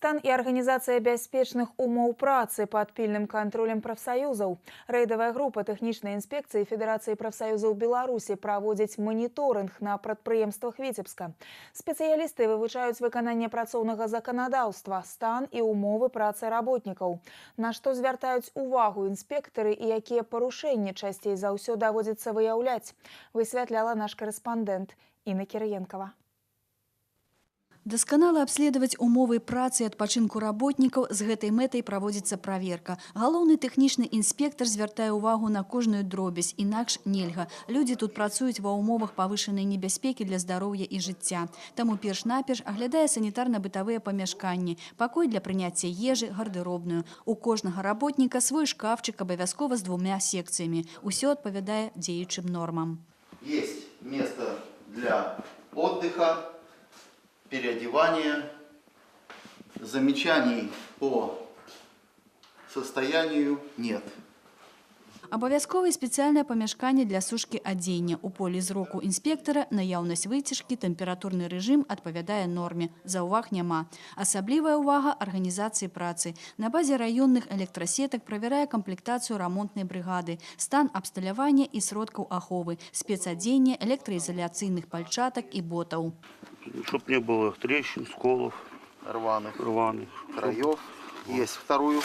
Стан и организация бяспечных умоў працы под пильным контролем профсоюзов. Рейдовая группа технічнай инспекции Федерации профсоюзов Беларуси проводит мониторинг на прадпрыемствах Витебска. Специалисты вывучаюць выкананне працоўнага законодаўства, стан и умовы працы работников. На что звяртаюць увагу инспекторы и якія парушэнні часцей за ўсё даводзіцца выяўляць, высвятляла наш корреспондент Інна Кириенкова. Дасканала абследаваць умовы працы і адпачынку работнікаў з гэтай мэтай праводзіцца праверка. Галоўны тэхнічны інспектар звяртае ўвагу на кожную дробязь, інакш нельга. Людзі тут працуюць ва ўмовах павышанай небяспекі для здароўя і жыцця. Таму перш-наперш аглядае санітарна-бытавыя памяшканні, пакой для прыняцця ежы, гардыробную. У кожнага работніка свой шкафчык абавязкова з 2 секцыямі. Усё адпавядае дзеючым нормам. Есть место для отдыха, переодевания, замечаний по состоянию нет. Абавязковае спецыяльнае памяшканне для сушкі адзення. У полі зроку інспектара наяўнасць выцяжкі, тэмпературны рэжым адпавядае норме. Заўваг няма. Асаблівая ўвага арганізацыі працы. На базе раённых электрасетак правярае камплектацыю рамонтнай брыгады, стан абсталявання і сродкаў аховы, спецадзення, электраізаляцыйных пальчатак і ботаў. Чтоб не было трещин, сколов, Рваных краев. Есть вторую,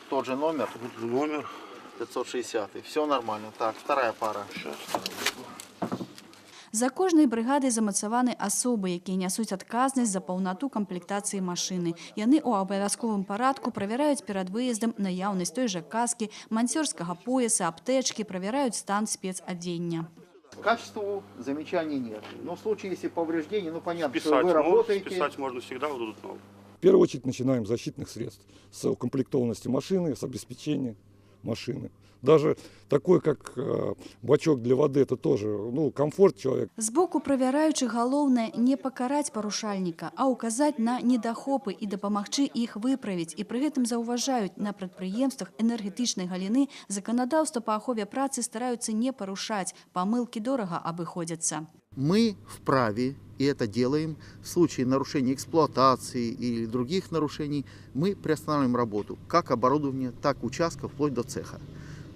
тот же номер. Номер. 560. Все нормально. Так, вторая пара. За кожнай брыгадай замацаваны асобы, якія нясуць адказнасць за паўнату камплектацыі машыны. Яны ў абавязковым парадку правяраюць перад выездам наяўнасць той жа каскі, мансёрскага пояса, аптэчкі, правяраюць стан спецадзення. К качеству замечаний нет. Но в случае, если повреждений, ну понятно, Списать, что вы работаете. списать можно всегда, вот тут новый. В первую очередь начинаем с защитных средств, с укомплектованности машины, с обеспечения машины. Даже такой, как бачок для воды, это тоже комфорт человека. З боку правяраючых галоўнае не пакараць парушальніка, а ўказаць на недахопы і дапамагчы іх выправіць. І пры гэтым заўважаюць, на прадпрыемствах энергетычнай галіны заканадаўства па ахове працы стараюцца не парушаць, памылкі дорага абыходзяцца. Мы вправе, и это делаем, в случае нарушения эксплуатации или других нарушений, мы приостанавливаем работу, как оборудование, так участка, вплоть до цеха,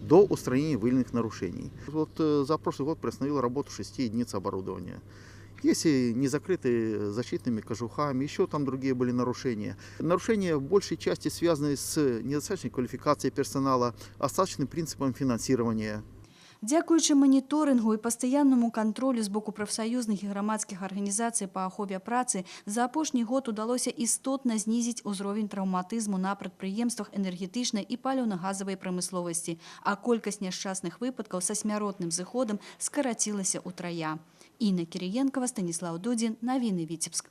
до устранения выявленных нарушений. Вот за прошлый год приостановил работу 6 единиц оборудования. Если не закрыты защитными кожухами, еще там другие были нарушения. Нарушения в большей части связаны с недостаточной квалификацией персонала, остаточным принципом финансирования. Дзякуючы маніторынгу і пастаяннаму кантролю з боку прафсаюзных і грамадскіх арганізацый па ахове працы за апошні год удалося істотна знізіць узровень траўматызму на прадпрыемствах энергетычнай і паліўна-газавай прамысловасці, а колькасць няшчасных выпадкаў са смяротным зыходам скарацілася ўтрая. Інна Кириенкова, Станіслав Дудзін, навіны Віцебск.